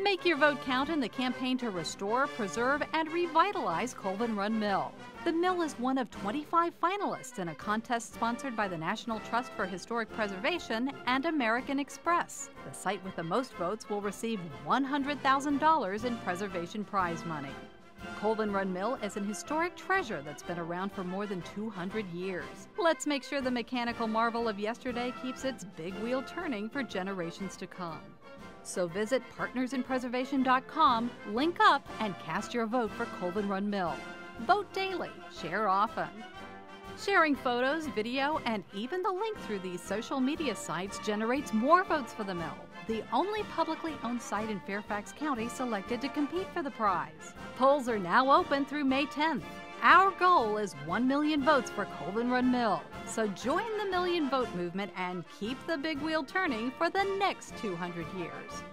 Make your vote count in the campaign to restore, preserve, and revitalize Colvin Run Mill. The mill is one of 25 finalists in a contest sponsored by the National Trust for Historic Preservation and American Express. The site with the most votes will receive $100,000 in preservation prize money. Colvin Run Mill is an historic treasure that's been around for more than 200 years. Let's make sure the mechanical marvel of yesterday keeps its big wheel turning for generations to come. So visit partnersinpreservation.com, link up, and cast your vote for Colvin Run Mill. Vote daily, share often. Sharing photos, video, and even the link through these social media sites generates more votes for the mill, the only publicly owned site in Fairfax County selected to compete for the prize. Polls are now open through May 10th. Our goal is 1 million votes for Colvin Run Mill. So join the Million Vote movement and keep the big wheel turning for the next 200 years.